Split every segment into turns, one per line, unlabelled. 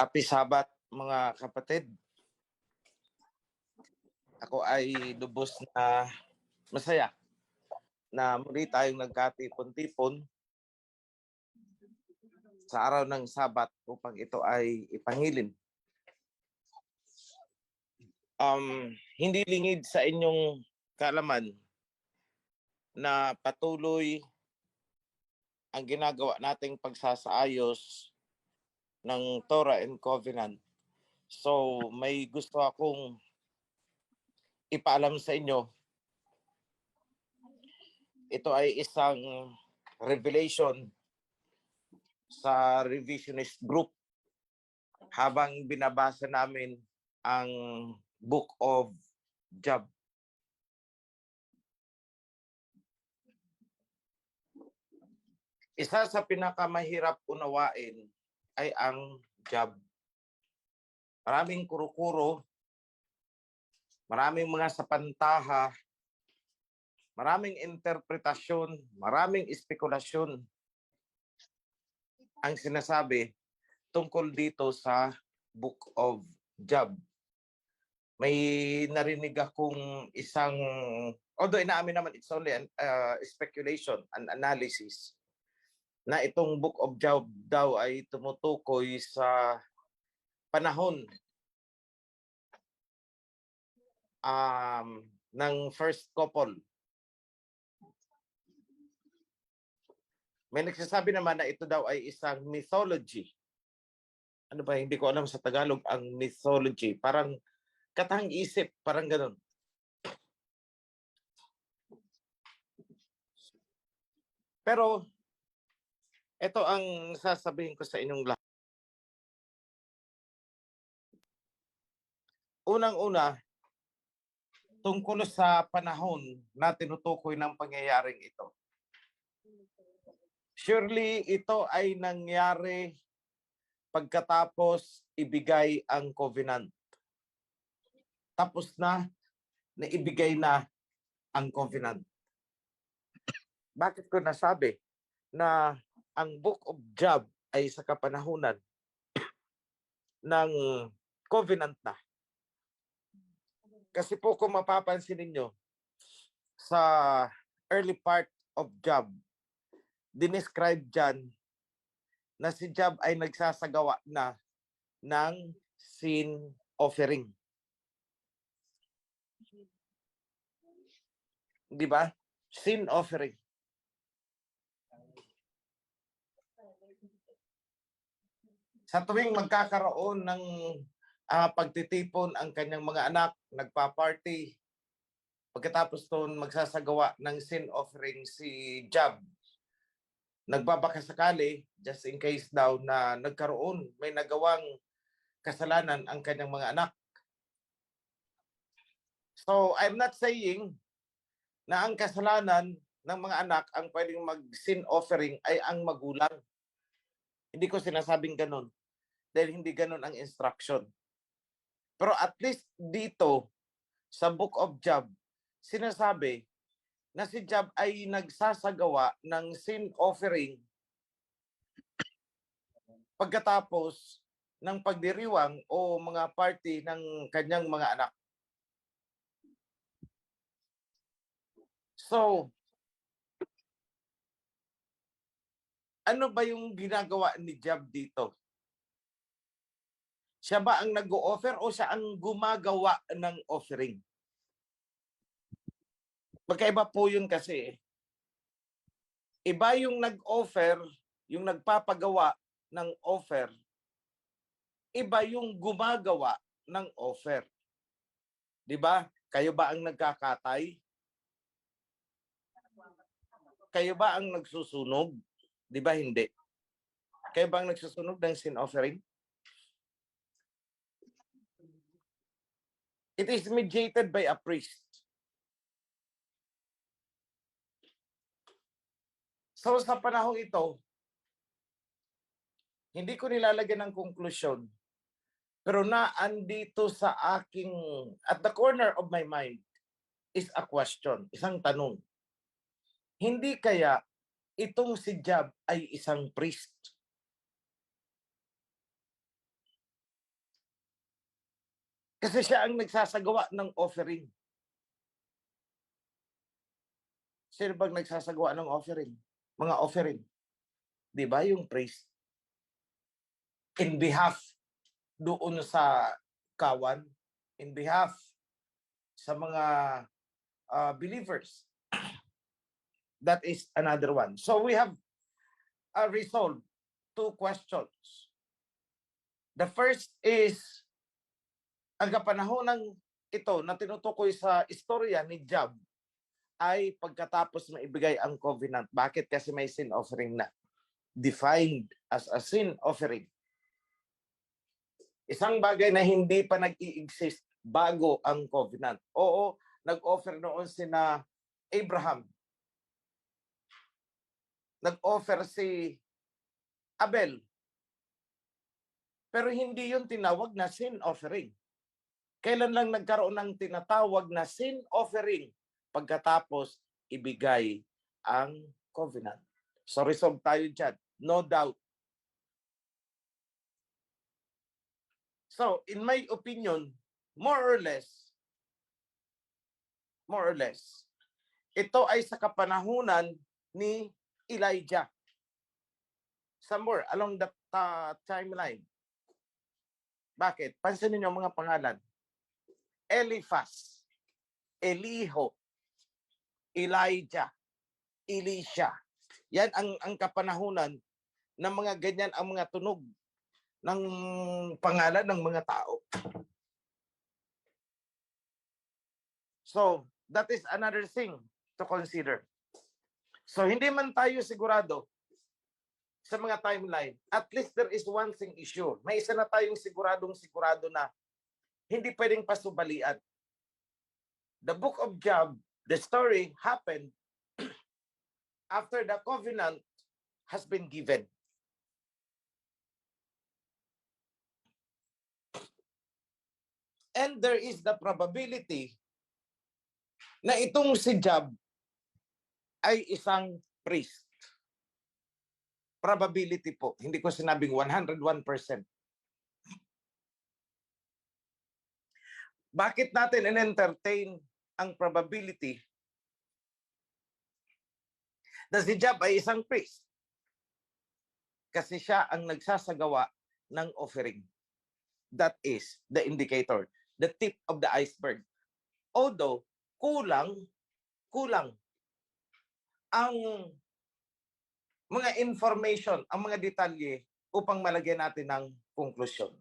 Happy Sabat mga kapatid. Ako ay lubos na masaya na muli tayong nagkatipon-tipon sa araw ng Sabat upang ito ay ipangilin. Hindi lingid sa inyong kaalaman na patuloy ang ginagawa nating pagsasaayos ng Torah and Covenant. So may gusto akong ipaalam sa inyo. Ito ay isang revelation sa revisionist group habang binabasa namin ang Book of Job. Isa sa pinakamahirap unawain ay ang Job. Maraming kuro-kuro, maraming mga sapantaha, maraming interpretasyon, maraming espekulasyon ang sinasabi tungkol dito sa Book of Job. May narinig akong isang, although inaamin naman it's only an speculation, an analysis, na itong Book of Job daw ay tumutukoy sa panahon ng first couple. May nagsasabi naman na ito daw ay isang mythology. Ano ba, hindi ko alam sa Tagalog ang mythology. Parang katang-isip, parang ganun. Pero ito ang sasabihin ko sa inyong lahat. Unang-una, tungkol sa panahon na tinutukoy ng pangyayaring ito. Surely ito ay nangyari pagkatapos ibigay ang covenant. Tapos na ibigay na ang covenant. Bakit ko nasabi na ang Book of Job ay sa kapanahunan ng covenant na? Kasi po kung mapapansin ninyo sa early part of Job, dinescribe dyan na si Job ay nagsasagawa na ng sin offering. Di ba? Sin offering. Sa tuwing magkakaroon ng pagtitipon ang kanyang mga anak, nagpa-party, pagkatapos doon magsasagawa ng sin offering si Job. Nagbabakasakali, just in case daw na may nagawang kasalanan ang kanyang mga anak. So, I'm not saying na ang kasalanan ng mga anak ang pwedeng mag-sin offering ay ang magulang. Hindi ko sinasabing ganun. Dahil hindi ganun ang instruction. Pero at least dito, sa Book of Job, sinasabi na si Job ay nagsasagawa ng sin offering pagkatapos ng pagdiriwang o mga party ng kanyang mga anak. So, ano ba yung ginagawa ni Job dito? Siya ba ang nag-o-offer o siya ang gumagawa ng offering? Magkaiba po yun kasi. Iba yung nag-offer, yung nagpapagawa ng offer. Iba yung gumagawa ng offer. Di ba? Kayo ba ang nagkakatay? Kayo ba ang nagsusunog? Di ba hindi? Kayo ba ang nagsusunog ng sin offering? It is mediated by a priest. So sa panahong ito, hindi ko nilalagyan ng konklusyon, pero naandito sa aking, at the corner of my mind, is a question, isang tanong. Hindi kaya itong si Job ay isang priest? Kasi siya ang nagsasagawa ng offering. Sino bang nagsasagawa ng offering? Mga offering. Di ba yung priest? In behalf doon sa kawan, in behalf sa mga believers. That is another one. So we have resolved two questions. The first is, ang kapanahonang ito na tinutukoy sa istorya ni Job ay pagkatapos maibigay ang covenant. Bakit? Kasi may sin offering na. Defined as a sin offering. Isang bagay na hindi pa nag-i-exist bago ang covenant. Oo, nag-offer noon sina Abraham. Nag-offer si Abel. Pero hindi yun tinawag na sin offering. Kailan lang nagkaroon ng tinatawag na sin offering? Pagkatapos ibigay ang covenant. So resolve tayo dyan. No doubt. So, in my opinion, more or less, ito ay sa kapanahunan ni Elijah. Somewhere along the timeline. Bakit? Pansinin niyo ang mga pangalan. Eliphaz, Eliho, Elijah, Elisha. Yan ang kapanahunan ng mga ganyan ang mga tunog ng pangalan ng mga tao. So, that is another thing to consider. So, hindi man tayo sigurado sa mga timeline. At least there is one thing issue. May isa na tayong sigurado na hindi pwedeng pasubalian. The book of Job, the story happened after the covenant has been given. And there is the probability na itong si Job ay isang priest. Probability po. Hindi ko sinabing 101%. Bakit natin in-entertain ang probability na si Job ay isang priest? Kasi siya ang nagsasagawa ng offering. That is the indicator. The tip of the iceberg. Although, kulang ang mga information, ang mga detalye upang malagyan natin ng konklusyon.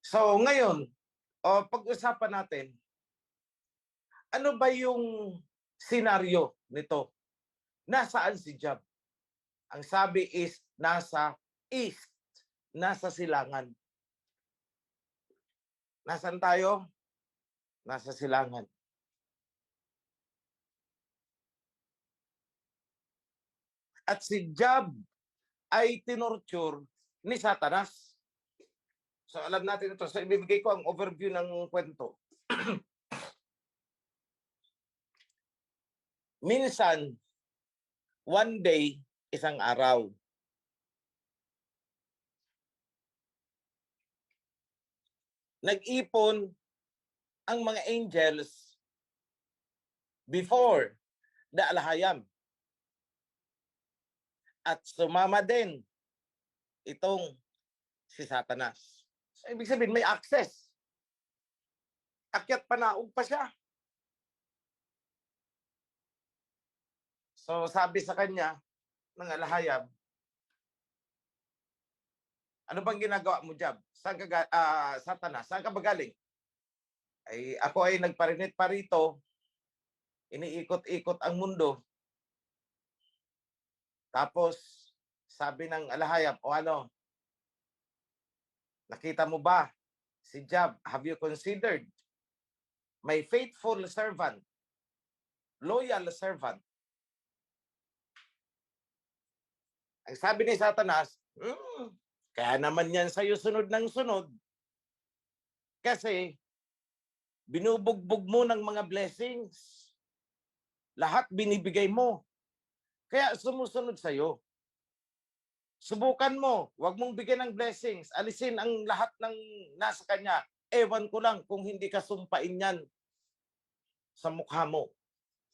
So, ngayon, pag-usapan natin, ano ba yung senaryo nito? Nasaan si Job? Ang sabi is, nasa east, nasa silangan. Nasaan tayo? Nasa silangan. At si Job ay tinorture ni Satanas. So alam natin ito. So ibibigay ko ang overview ng kwento. Minsan, one day, isang araw. Nag-ipon ang mga angels before the Alhayam. At sumama din itong si Satanas. So, ibig sabihin, may access. Akyat panaog pa siya. So, sabi sa kanya ng Alhayam, ano bang ginagawa mo, Job? Satanas, saan ka ba galing? Ay, ako ay nagparinit pa rito, iniikot-ikot ang mundo. Tapos, sabi ng Alhayam, o ano, nakita mo ba si Job? Have you considered my faithful servant, loyal servant? Ang sabi ni Satanas, kaya naman yan sa'yo sunod ng sunod. Kasi, binubugbog mo ng mga blessings. Lahat binibigay mo. Kaya sumusunod sa'yo. Subukan mo, huwag mong bigyan ng blessings, alisin ang lahat ng nasa kanya. Ewan ko lang kung hindi ka sumpain yan sa mukha mo.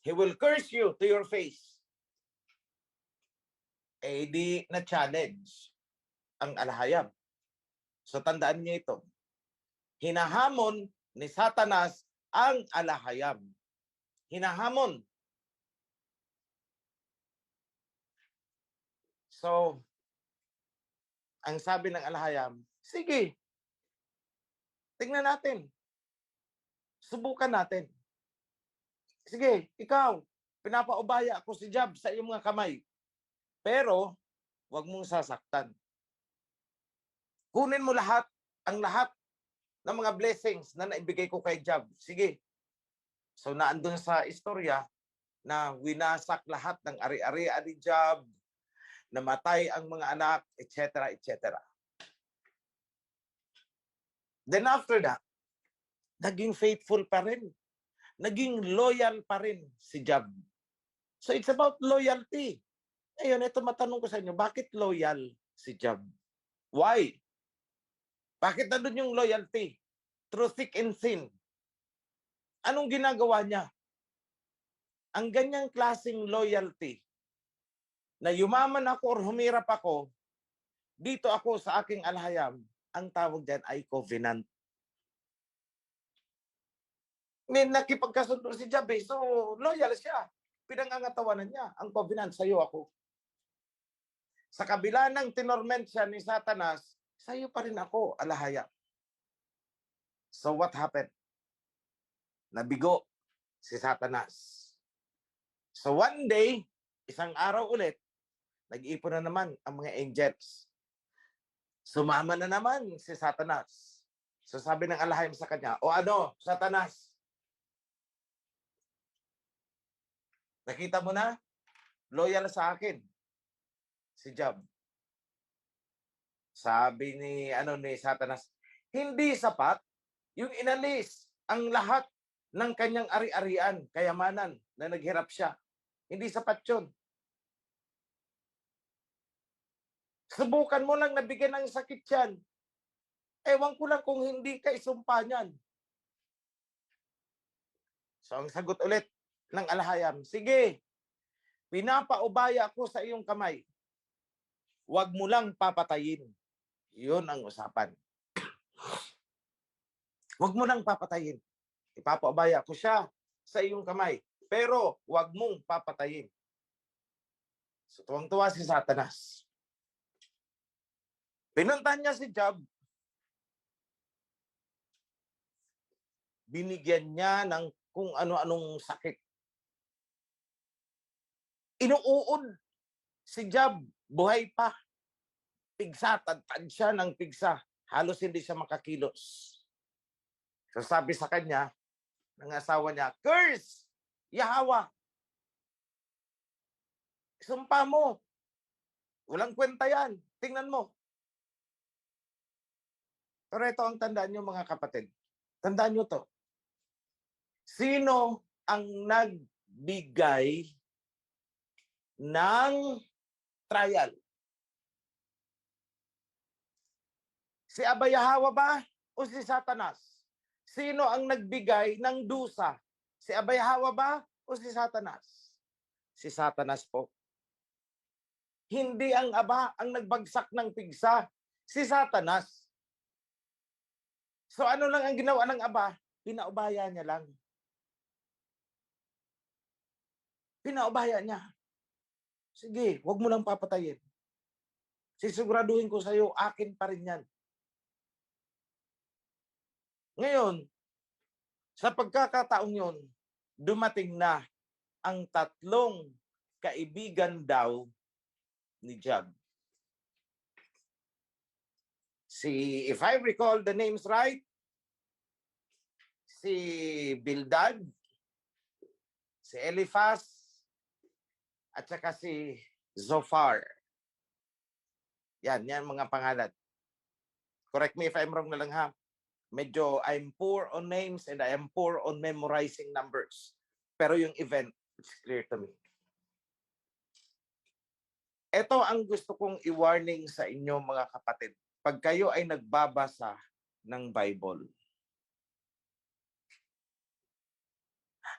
He will curse you to your face. Eh di na-challenge ang alahayam. So tandaan niyo ito. Hinahamon ni Satanas ang alahayam. Hinahamon. So, ang sabi ng alahayam, sige, tingnan natin. Subukan natin. Sige, ikaw, pinapaubaya ako si Job sa iyong mga kamay. Pero, huwag mong sasaktan. Kunin mo lahat, ang lahat ng mga blessings na naibigay ko kay Job. Sige. So, naandun sa istorya na winasak lahat ng ari-arian ni Job, namatay ang mga anak, etc., etc. Then after that, naging faithful pa rin. Naging loyal pa rin si Job. So it's about loyalty. Ngayon, ito matanong ko sa inyo, bakit loyal si Job? Why? Bakit nandun yung loyalty? Through thick and thin. Anong ginagawa niya? Ang ganyang klaseng loyalty, na yumaman ako or humirap ako, dito ako sa aking alhayam, ang tawag dyan ay covenant. May nakipagkasundo si Job, so loyal siya. Pinangangatawanan niya, ang covenant, sa'yo ako. Sa kabila ng tinorment siya ni Satanas, sa'yo pa rin ako, alahayam. So what happened? Nabigo si Satanas. So one day, isang araw ulit, nag-iipon na naman ang mga angels. Sumama na naman si Satanas. So sabi ng alahayam sa kanya, o ano, Satanas, nakita mo na, loyal sa akin si Job. Sabi ni Satanas, hindi sapat yung inalis ang lahat ng kanyang ari-arian, kayamanan na naghirap siya. Hindi sapat yun. Subukan mo lang nabigyan ng sakit yan. Ewan ko lang kung hindi ka isumpa niyan. So ang sagot ulit ng alahayam, sige, pinapaubaya ko sa iyong kamay. Huwag mo lang papatayin. Yun ang usapan. Huwag mo lang papatayin. Ipapaubaya ko siya sa iyong kamay. Pero huwag mong papatayin. So tuwang-tuwa si Satanas. Pinuntahan niya si Job. Binigyan niya ng kung ano-anong sakit. Inuuod si Job. Buhay pa. Pigsa. Tad siya ng pigsa. Halos hindi siya makakilos. So sabi sa kanya, ng asawa niya, curse! Yahawa! Sumpa mo! Walang kwenta yan. Tingnan mo. Pero ito ang tandaan nyo mga kapatid. Tandaan nyo to. Sino ang nagbigay ng trial? Si Abayahawa ba o si Satanas? Sino ang nagbigay ng dusa? Si Abayahawa ba o si Satanas? Si Satanas po. Hindi ang Aba ang nagbagsak ng pigsa. Si Satanas. So ano lang ang ginawa ng Aba? Pinaubaya niya lang. Pinaubaya niya. Sige, wag mo lang papatayin. Sisiguraduhin ko sa'yo, akin pa rin yan. Ngayon, sa pagkakataong yun, dumating na ang tatlong kaibigan daw ni Job. If I recall the names right, si Bildad, si Eliphaz, at saka si Zophar. Yan mga pangalan. Correct me if I'm wrong na lang ha. Medyo I'm poor on names and I am poor on memorizing numbers. Pero yung event, it's clear to me. Ito ang gusto kong i-warning sa inyo mga kapatid. Pag kayo ay nagbabasa ng Bible.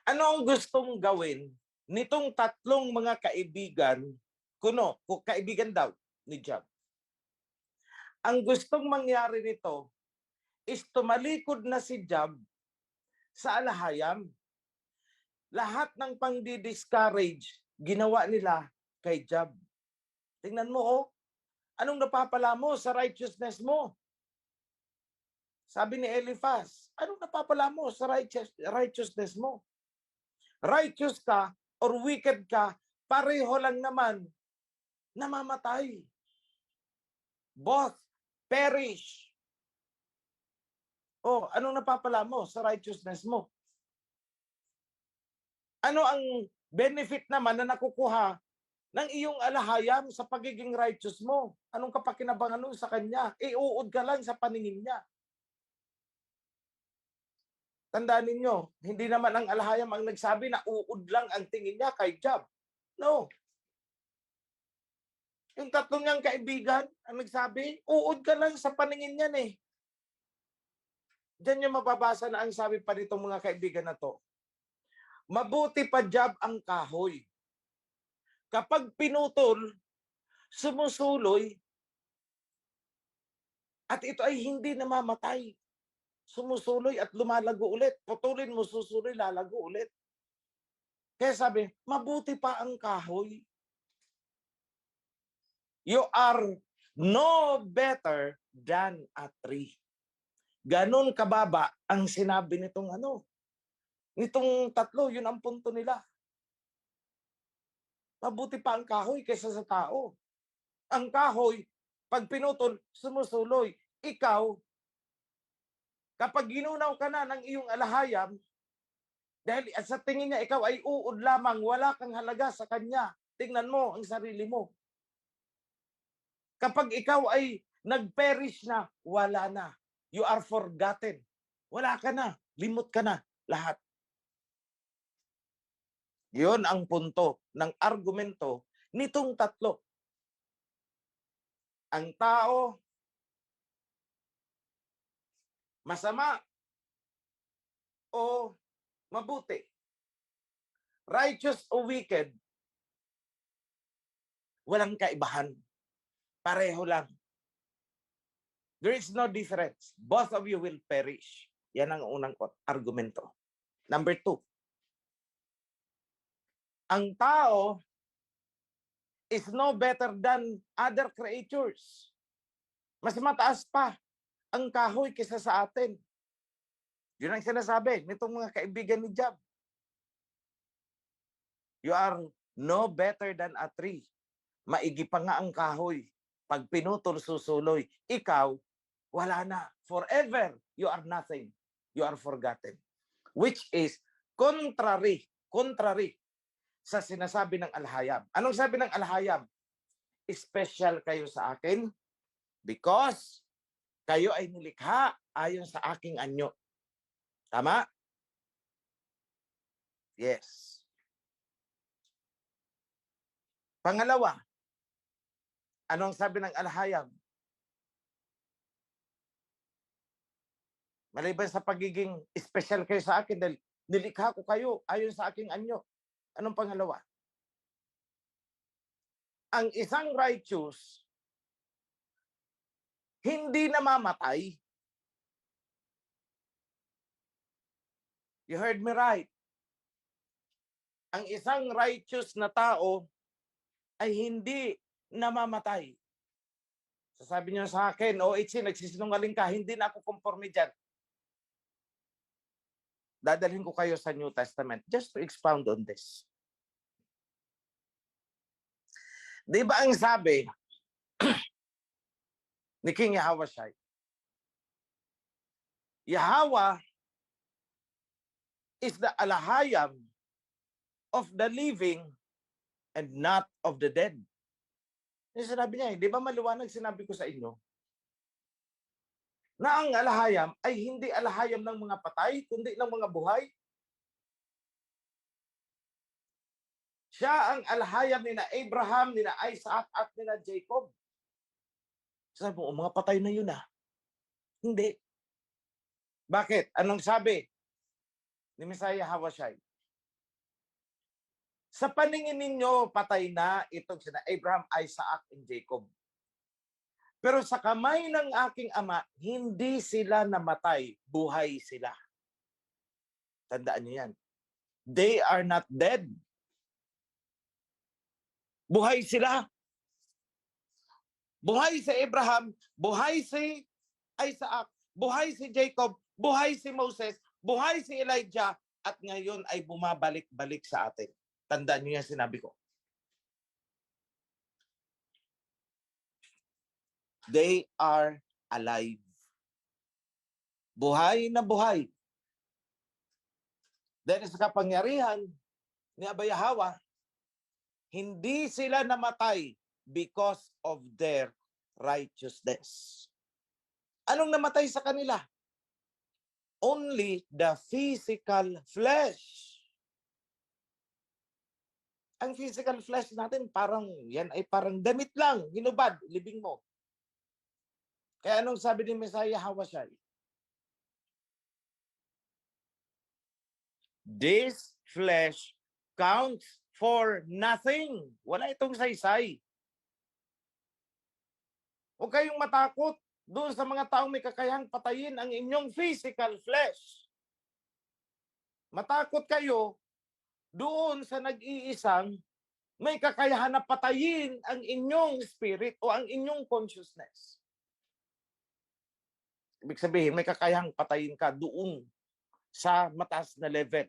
Ano ang gustong gawin nitong tatlong mga kaibigan, kaibigan daw ni Job? Ang gustong mangyari nito is tumalikod na si Job sa alahayam. Lahat ng pang-discourage, ginawa nila kay Job. Tingnan mo, oh, anong napapala mo sa righteousness mo? Sabi ni Eliphaz, anong napapala mo sa righteousness mo? Righteous ka or wicked ka, pareho lang naman namamatay. Both perish. Oh, anong napapala mo sa righteousness mo? Ano ang benefit naman na nakukuha ng iyong alahayam sa pagiging righteous mo? Anong kapakinabangan nun sa kanya? Iuod ka lang sa paningin niya. Tandaan ninyo, hindi naman ang alahayam ang nagsabi na uod lang ang tingin niya kay Job. No. Yung tatlong niyang kaibigan ang nagsabi, uod ka lang sa paningin niyan eh. Diyan niyo mababasa na ang sabi pa nitong mga kaibigan na to. Mabuti pa Job ang kahoy. Kapag pinutol, sumusuloy, at ito ay hindi namamatay. Sumusuloy at lumalago ulit. Putulin mo, susuloy, lalago ulit. Kaya sabi, mabuti pa ang kahoy. You are no better than a tree. Ganon kababa ang sinabi nitong nitong tatlo, yun ang punto nila. Mabuti pa ang kahoy kaysa sa tao. Ang kahoy, pag pinutol, sumusuloy. Ikaw, kapag ginunaw ka na ng iyong alahayam, dahil sa tingin niya ikaw ay uod lamang, wala kang halaga sa kanya. Tingnan mo ang sarili mo. Kapag ikaw ay nag-perish na, wala na. You are forgotten. Wala ka na. Limot ka na. Lahat. Yun ang punto ng argumento nitong tatlo. Ang tao, masama o mabuti. Righteous o wicked, walang kaibahan. Pareho lang. There is no difference. Both of you will perish. Yan ang unang argumento. Number 2. Ang tao is no better than other creatures. Mas mataas pa ang kahoy kaysa sa atin. Yun ang sinasabi nitong mga kaibigan ni Job. You are no better than a tree. Maigi pa nga ang kahoy. Pag pinutol, susuloy. Ikaw, wala na. Forever, you are nothing. You are forgotten. Which is contrary sa sinasabi ng alhayam. Anong sabi ng alhayam? Special kayo sa akin because kayo ay nilikha ayon sa aking anyo. Tama? Yes. Pangalawa, anong sabi ng alhayam? Maliban sa pagiging special kayo sa akin dahil nilikha ko kayo ayon sa aking anyo. Anong pangalawa? Ang isang righteous hindi namamatay. You heard me right. Ang isang righteous na tao ay hindi namamatay. Sasabi niyo sa akin, OHC, nagsisinungaling ka, hindi na ako conforme dyan. Dadalhin ko kayo sa New Testament just to expound on this. Di ba ang sabi ni King Yahawashi? Yahweh is the alahayam of the living and not of the dead. Yung sinabi niya, di ba maliwanag sinabi ko sa inyo? Na ang alahayam ay hindi alahayam ng mga patay, kundi ng mga buhay. Siya ang alhayan ni na Abraham, ni na Isaac, at ni na Jacob. Sabi mo, mga patay na yun ah. Hindi. Bakit? Anong sabi ni Messiah Hawashai? Sa paningin ninyo, patay na itong sina Abraham, Isaac, and Jacob. Pero sa kamay ng aking ama, hindi sila namatay, buhay sila. Tandaan niyo yan. They are not dead. Buhay sila. Buhay si Abraham, buhay si Isaac, buhay si Jacob, buhay si Moses, buhay si Elijah, at ngayon ay bumabalik-balik sa atin. Tandaan niyo yan sinabi ko. They are alive. Buhay na buhay. Dahil sa kapangyarihan ni Abayahawa, hindi sila namatay because of their righteousness. Anong namatay sa kanila? Only the physical flesh. Ang physical flesh natin, parang yan ay parang damit lang, hinubad, libing mo. Kaya anong sabi ni Messiah Hawashai? This flesh counts for nothing. Wala itong saysay. Huwag kayong matakot doon sa mga taong may kakayahang patayin ang inyong physical flesh. Matakot kayo doon sa nag-iisang may kakayahan na patayin ang inyong spirit o ang inyong consciousness. Ibig sabihin, may kakayahang patayin ka doon sa mataas na level.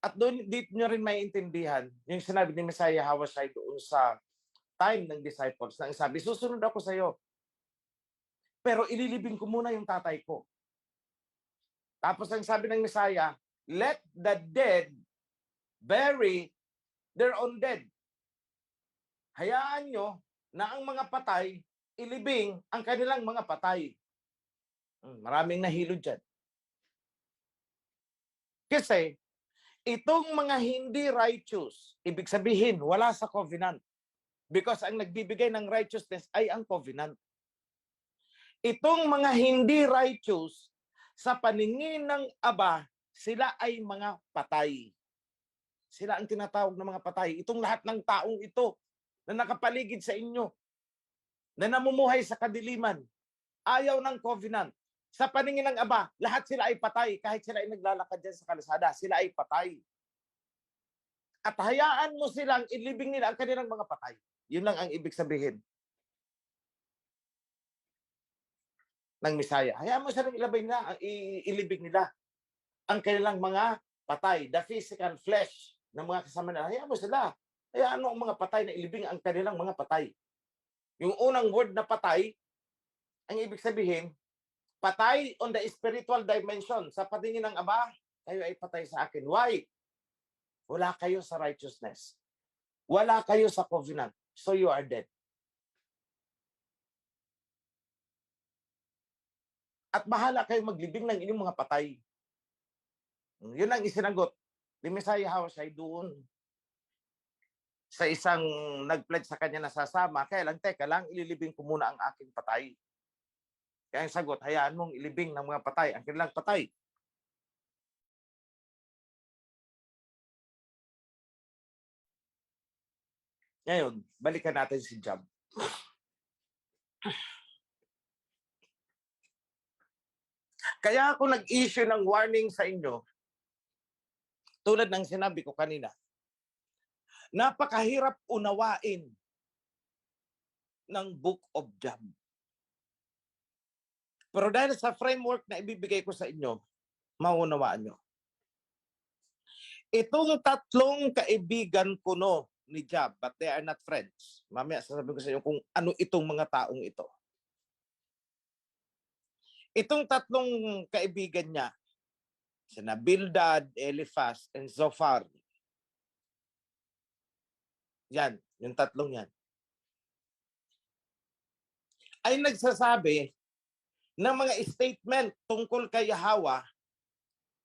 At doon, dito nyo rin may intindihan yung sinabi ni Messiah Hawashai doon sa time ng disciples na sabi, susunod ako sa iyo. Pero ililibing ko muna yung tatay ko. Tapos ang sabi ng Messiah, let the dead bury their own dead. Hayaan nyo na ang mga patay, ilibing ang kanilang mga patay. Maraming nahilo dyan. Kasi, itong mga hindi righteous, ibig sabihin, wala sa covenant. Because ang nagbibigay ng righteousness ay ang covenant. Itong mga hindi righteous, sa paningin ng Aba, sila ay mga patay. Sila ang tinatawag ng mga patay. Itong lahat ng taong ito na nakapaligid sa inyo, na namumuhay sa kadiliman, ayaw ng covenant. Sa paningin ng Aba, lahat sila ay patay. Kahit sila ay naglalakad dyan sa kalsada, sila ay patay. At hayaan mo silang ilibing nila ang kanilang mga patay. Yun lang ang ibig sabihin ng Messiah. Hayaan mo silang ilibing nila ang kanilang mga patay, the physical flesh ng mga kasama nila. Hayaan mo sila. Hayaan mo ang mga patay na ilibing ang kanilang mga patay. Yung unang word na patay, ang ibig sabihin, patay on the spiritual dimension. Sa patingin ng Aba, kayo ay patay sa akin. Why? Wala kayo sa righteousness. Wala kayo sa covenant. So you are dead. At bahala kayong maglibing ng inyong mga patay. Yun ang isinagot ni Messiah Hawashai doon sa isang nag-pledge sa kanya na sasama. Kaya lang, teka lang, ililibing ko muna ang aking patay. Kaya ang sagot, hayaan mong ilibing ng mga patay, ang kanilang patay. Ngayon, balikan natin si Job. Kaya ako nag-issue ng warning sa inyo, tulad ng sinabi ko kanina, napakahirap unawain ng Book of Job. Pero dahil sa framework na ibibigay ko sa inyo, maunawaan nyo. Itong tatlong kaibigan ko ni Job, but they are not friends. Mamaya sasabihin ko sa inyo kung ano itong mga taong ito. Itong tatlong kaibigan niya, sina Bildad, Eliphaz, and Zophar. Yan, yung tatlong yan. Ay nagsasabi ng mga statement tungkol kay Yahweh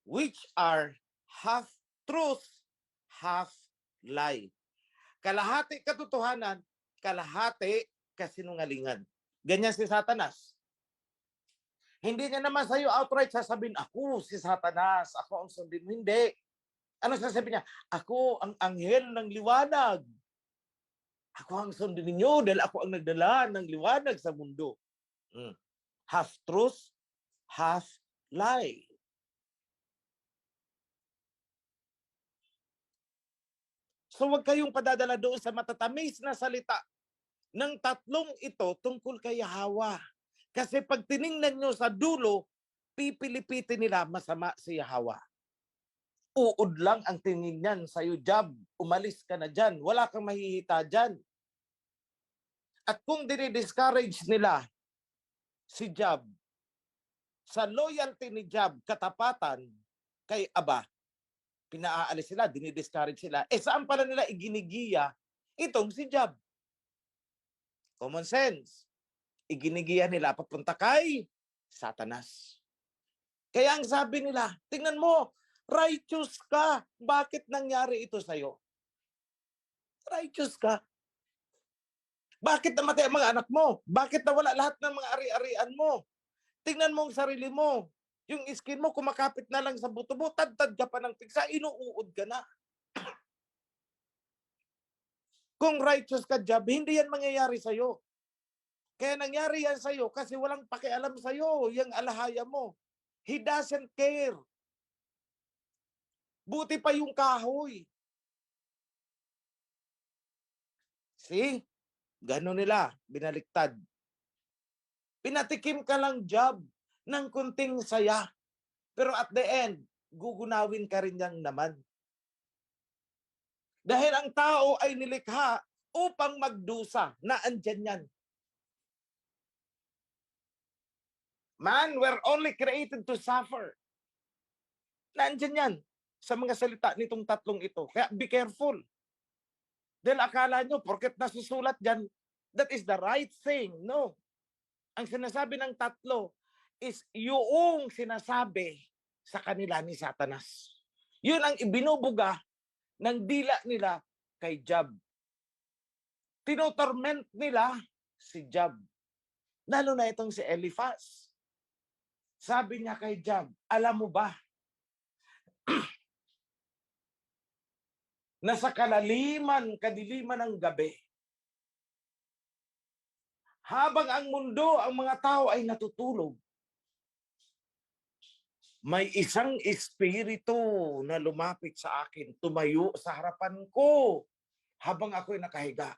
which are half truth, half lie. Kalahati katotohanan, kalahati kasinungalingan. Ganyan si Satanas. Hindi niya naman sa'yo outright sasabihin, ako si Satanas, ako ang sundin mo. Hindi. Ano sasabihin niya? Ako ang anghel ng liwanag. Ako ang sundin ninyo dahil ako ang nagdala ng liwanag sa mundo. Half truth, half lie. So huwag kayong padadala doon sa matatamis na salita ng tatlong ito tungkol kay Yahweh. Kasi pag tiningnan nyo sa dulo, pipilipitin nila masama si Yahweh. Uod lang ang tingin niyan sa'yo, Job. Umalis ka na dyan. Wala kang mahihita dyan. At kung dinidiscourage nila si Job, sa loyalty ni Job, katapatan kay Aba, pinaalis sila, dinidiscourage sila. Saan pala nila iginigiya itong si Job? Common sense. Iginigiya nila papunta kay Satanas. Kaya ang sabi nila, tingnan mo, righteous ka. Bakit nangyari ito sa'yo? Righteous ka. Bakit namatay ang mga anak mo? Bakit nawala lahat ng mga ari-arian mo? Tingnan mo ang sarili mo. Yung skin mo, kumakapit na lang sa buto mo, tad-tad ka pa ng piksa, inuuod ka na. Kung righteous ka, Job, hindi yan mangyayari sa'yo. Kaya nangyari yan sa'yo kasi walang pakialam sa'yo, yung alahaya mo. He doesn't care. Buti pa yung kahoy. See? Gano'n nila, binaliktad. Pinatikim ka lang, Job, ng kunting saya. Pero at the end, gugunawin ka rin yan naman. Dahil ang tao ay nilikha upang magdusa, na andyan yan. Man, we're only created to suffer. Nandyan yan sa mga salita nitong tatlong ito. Kaya be careful. Dahil akala nyo, porket nasusulat dyan, that is the right thing. No. Ang sinasabi ng tatlo is yung sinasabi sa kanila ni Satanas. Yun ang ibinubuga ng dila nila kay Job. Tinotorment nila si Job. Lalo na itong si Eliphaz. Sabi niya kay Job, alam mo ba, na sa kadiliman ng gabi, habang ang mundo, ang mga tao ay natutulog, may isang espiritu na lumapit sa akin, tumayo sa harapan ko habang ako'y nakahiga.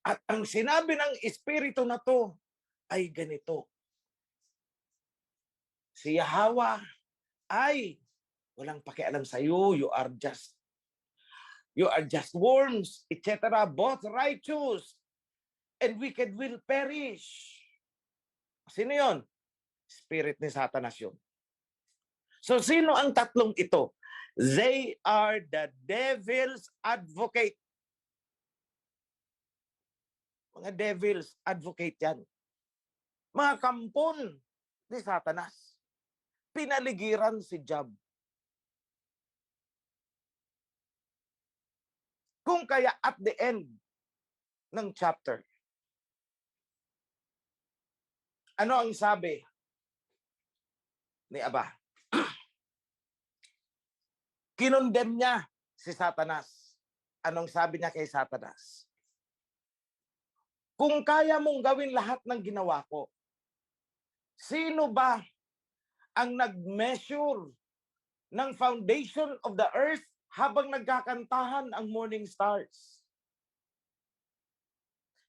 At ang sinabi ng espiritu na to ay ganito. Si Yahweh ay walang pakialam sa iyo. You are just worms, etc. Both righteous and wicked will perish. Sino yon? Spirit ni Satanas yun. So sino ang tatlong ito? They are the devil's advocate. Mga devil's advocate yan. Mga kampon ni Satanas. Pinaligiran si Job. Kung kaya at the end ng chapter, ano ang sabi ni Aba? Kinondem niya si Satanas. Anong sabi niya kay Satanas? Kung kaya mong gawin lahat ng ginawa ko, sino ba ang nag-measure ng foundation of the earth habang nagkakantahan ang morning stars?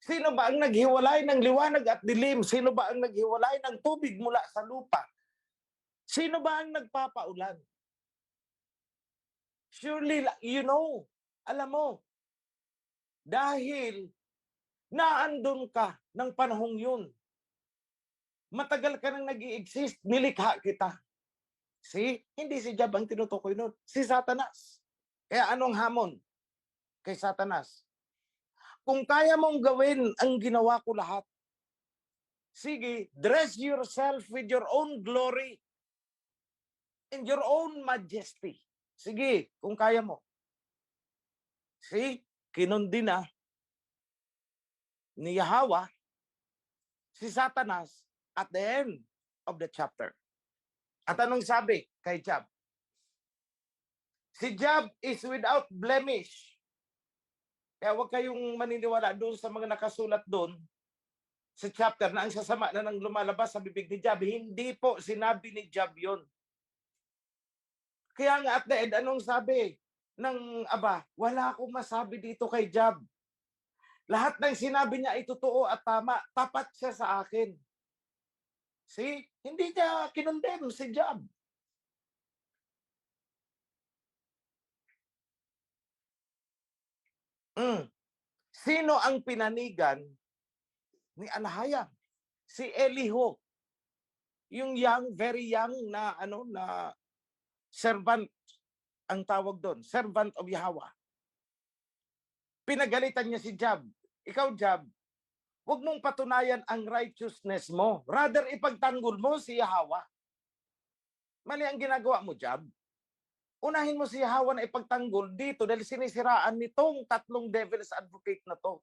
Sino ba ang naghiwalay ng liwanag at dilim? Sino ba ang naghiwalay ng tubig mula sa lupa? Sino ba ang nagpapaulan? Surely, alam mo, dahil naandun ka ng panahong yun. Matagal ka nang nag-i-exist, nilikha kita. See? Hindi si Job ang tinutukoy nun. Si Satanas. Kaya anong hamon kay Satanas? Kung kaya mong gawin ang ginawa ko lahat, Sige, dress yourself with your own glory and your own majesty. Sige, kung kaya mo. See, kinundi na ni Yahweh si Satanas at the end of the chapter. At anong sabi kay Job? Si Job is without blemish. Kaya huwag kayong maniniwala doon sa mga nakasulat doon sa chapter na ang sasama na nang lumalabas sa bibig ni Job. Hindi po sinabi ni Job yun. Kaya nga at the end, anong sabi ng Aba? Wala akong masabi dito kay Job. Lahat ng sinabi niya ay totoo at tama. Tapat siya sa akin. See? Hindi niya kinondem si Job. Sino ang pinanigan ni Alahayam? Si Elihu. Yung young, very young na servant ang tawag doon, servant of Yahweh. Pinagalitan niya si Job. Ikaw, Job, huwag mong patunayan ang righteousness mo. Rather, ipagtanggol mo si Yahweh. Mali ang ginagawa mo, Job. Unahin mo si Yahweh na ipagtanggol dito dahil sinisiraan nitong tatlong devil's advocate na to.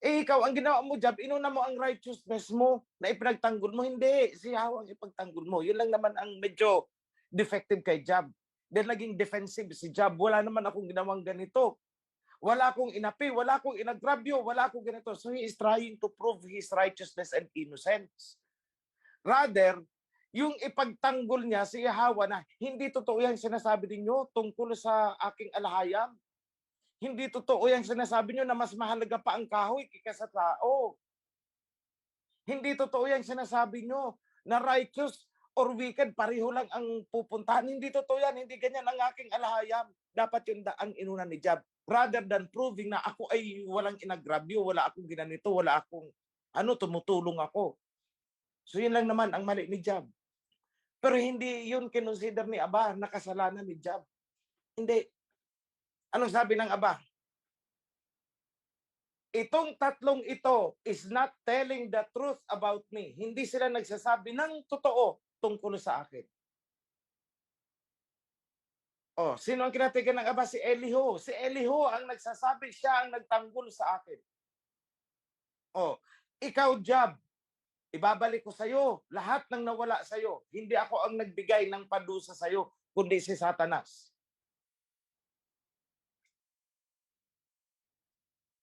Ikaw, ang ginawa mo, Job, inuna mo ang righteousness mo na ipinagtanggol mo. Hindi, si Yahweh ang ipagtanggol mo. Yun lang naman ang medyo defective kay Job. Dahil naging defensive si Job. Wala naman akong ginawang ganito. Wala akong inapi, wala akong inagrabyo, wala akong ganito. So he is trying to prove his righteousness and innocence. Rather, yung ipagtanggol niya si Yahweh na hindi totoo yan sinasabi ninyo tungkol sa aking alahayam. Hindi totoo yan sinasabi niyo na mas mahalaga pa ang kahoy kaysa sa tao. Hindi totoo yan sinasabi niyo na righteous or wicked, pareho lang ang pupuntahan. Hindi totoo yan, hindi ganyan ang aking alahayam. Dapat yun ang inuna ni Job. Rather than proving na ako ay walang inagrabyo, wala akong ginanito, wala akong tumutulong ako. So yun lang naman ang mali ni Job. Pero hindi yun kinonsider ni Aba na kasalanan ni Job. Hindi. Anong sabi ng Aba? Itong tatlong ito is not telling the truth about me. Hindi sila nagsasabi ng totoo tungkol sa akin. Oh, sino ang kinatigan ng Aba? Si Elihu. Si Elihu ang nagsasabi, siya ang nagtanggol sa akin. Oh, ikaw, Job, ibabalik ko sa iyo lahat ng nawala sa iyo. Hindi ako ang nagbigay ng padusa sa iyo, kundi si Satanas.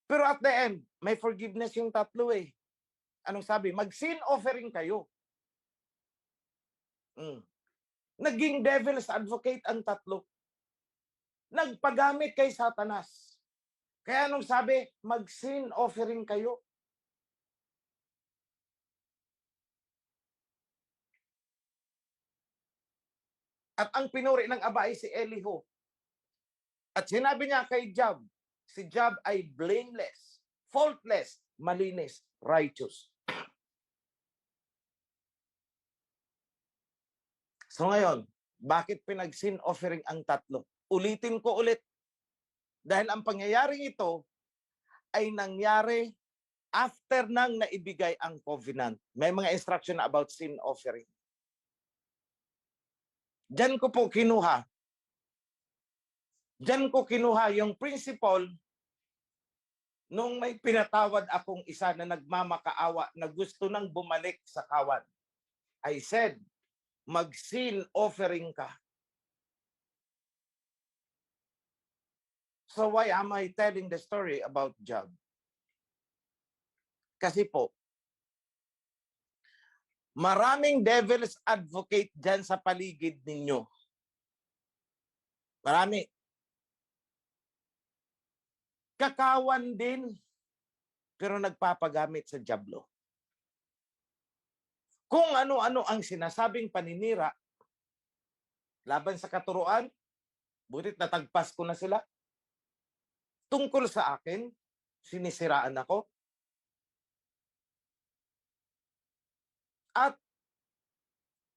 Pero at the end, may forgiveness yung tatlo eh. Anong sabi? Mag-sin offering kayo. Naging devil's advocate ang tatlo. Nagpagamit kay Satanas. Kaya anong sabi? Mag-sin offering kayo. At ang pinuri ng Aba ay si Elihu. At sinabi niya kay Job, si Job ay blameless, faultless, malinis, righteous. So ngayon, bakit pinag-sin offering ang tatlo? Ulitin ko ulit. Dahil ang pangyayaring ito ay nangyari after nang naibigay ang covenant. May mga instruction about sin offering. Diyan ko kinuha yung principle nung may pinatawad akong isa na nagmamakaawa na gusto nang bumalik sa kawan. I said, mag-sin offering ka. So why am I telling the story about Job? Kasi po, maraming devil's advocate dyan sa paligid ninyo. Marami. Kakawan din, pero nagpapagamit sa dyablo. Kung ano-ano ang sinasabing paninira laban sa katuruan, butit natagpas ko na sila. Tungkol sa akin, sinisiraan ako. At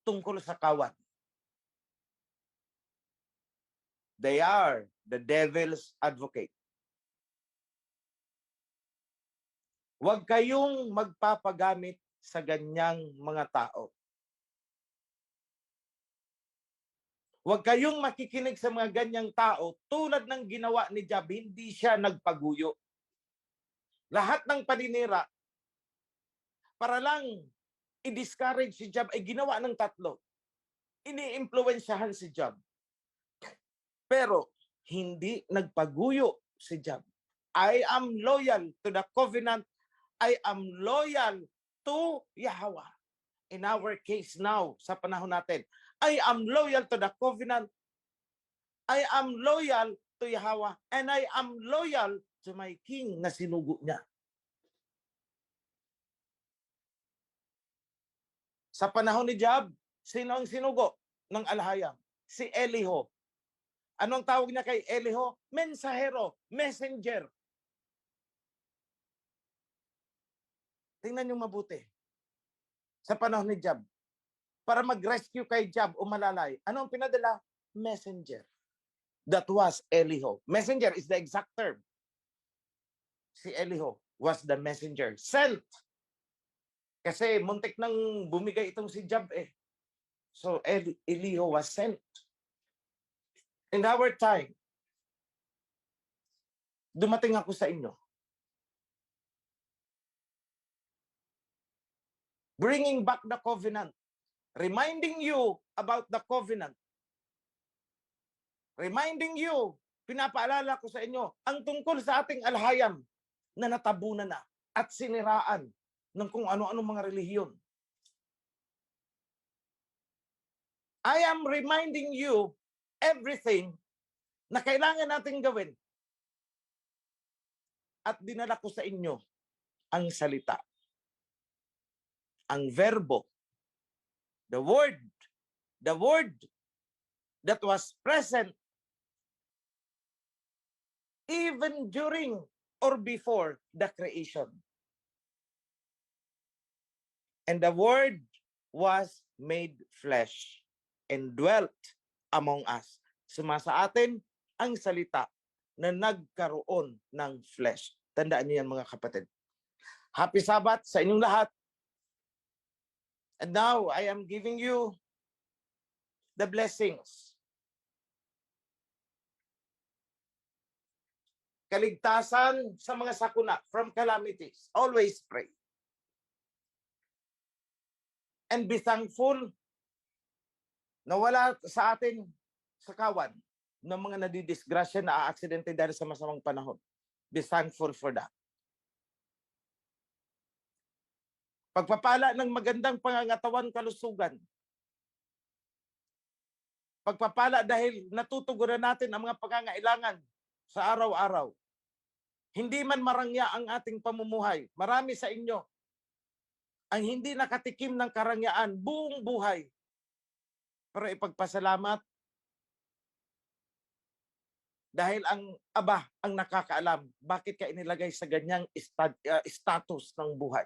tungkol sa kawan. They are the devil's advocate. Huwag kayong magpapagamit sa ganyang mga tao. Huwag kayong makikinig sa mga ganyang tao tulad ng ginawa ni Job, hindi siya nagpaguyo. Lahat ng paninira para lang i-discourage si Job ay ginawa ng tatlo. Ini-impluwensyahan si Job. Pero hindi nagpaguyo si Job. I am loyal to the covenant. I am loyal to Yahweh. In our case now, sa panahon natin, I am loyal to the covenant. I am loyal to Yahweh. And I am loyal to my king na sinugo niya. Sa panahon ni Job, sino ang sinugo ng alhayam? Si Eliho. Anong tawag niya kay Eliho? Mensahero, messenger. Tingnan niyo mabuti. Sa panahon ni Job, para mag-rescue kay Job o malalay, anong pinadala? Messenger. That was Eliho. Messenger is the exact term. Si Eliho was the messenger. Sent. Kasi muntik nang bumigay itong si Job eh. So Eliho was sent. In our time, dumating ako sa inyo. Bringing back the covenant. Reminding you about the covenant. Reminding you, pinapaalala ko sa inyo, ang tungkol sa ating alhayam na natabunan na at siniraan ng kung ano-ano mga relihiyon. I am reminding you everything na kailangan natin gawin. At dinala ko sa inyo ang salita. Ang verbo. The word that was present even during or before the creation. And the word was made flesh and dwelt among us. Sumasa atin ang salita na nagkaroon ng flesh. Tandaan niyo yan mga kapatid. Happy Sabbath sa inyong lahat. And now I am giving you the blessings. Kaligtasan sa mga sakuna from calamities. Always pray. And be thankful na wala sa atin sa kawan ng mga nadidisgrasya na aaksidente dahil sa masamang panahon. Be thankful for that. Pagpapala ng magandang pangangatawan, kalusugan. Pagpapala dahil natutugunan natin ang mga pangangailangan sa araw-araw. Hindi man marangya ang ating pamumuhay. Marami sa inyo ang hindi nakatikim ng karangyaan buong buhay. Pero ipagpasalamat dahil ang Aba ang nakakaalam bakit ka inilagay sa ganyang status ng buhay.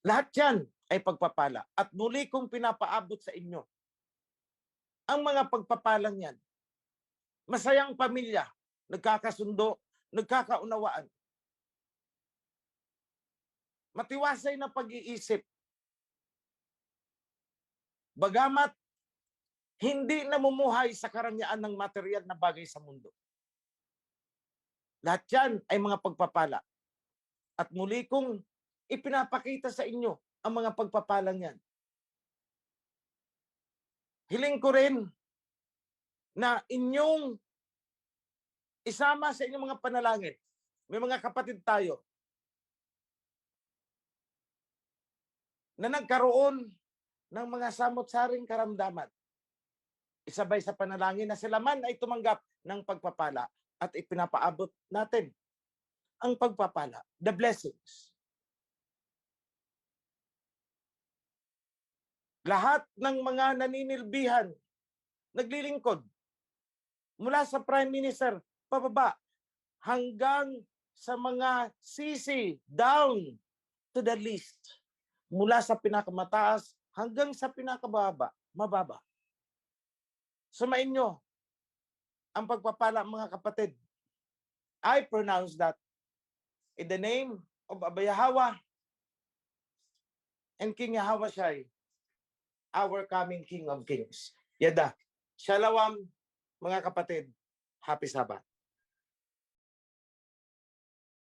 Lahat yan ay pagpapala. At muli kong pinapaabot sa inyo ang mga pagpapalang yan. Masayang pamilya, nagkakasundo, nagkakaunawaan. Matiwasay na pag-iisip. Bagamat hindi namumuhay sa karangyaan ng material na bagay sa mundo. Lahat yan ay mga pagpapala. At muli kong ipinapakita sa inyo ang mga pagpapalang yan. Hiling ko rin na inyong isama sa inyong mga panalangin. May mga kapatid tayo na nagkaroon ng mga samot-saring karamdaman. Isabay sa panalangin na sila man ay tumanggap ng pagpapala at ipinapaabot natin ang pagpapala, the blessings. Lahat ng mga naninilbihan, naglilingkod, mula sa Prime Minister, pababa, hanggang sa mga sisi, down to the least. Mula sa pinakamataas hanggang sa pinakababa, mababa. Sumain nyo ang pagpapala mga kapatid. I pronounce that in the name of Abba Yahweh and King Yahweh Shai, our coming King of Kings. Yada. Shalom, mga kapatid. Happy Sabbath.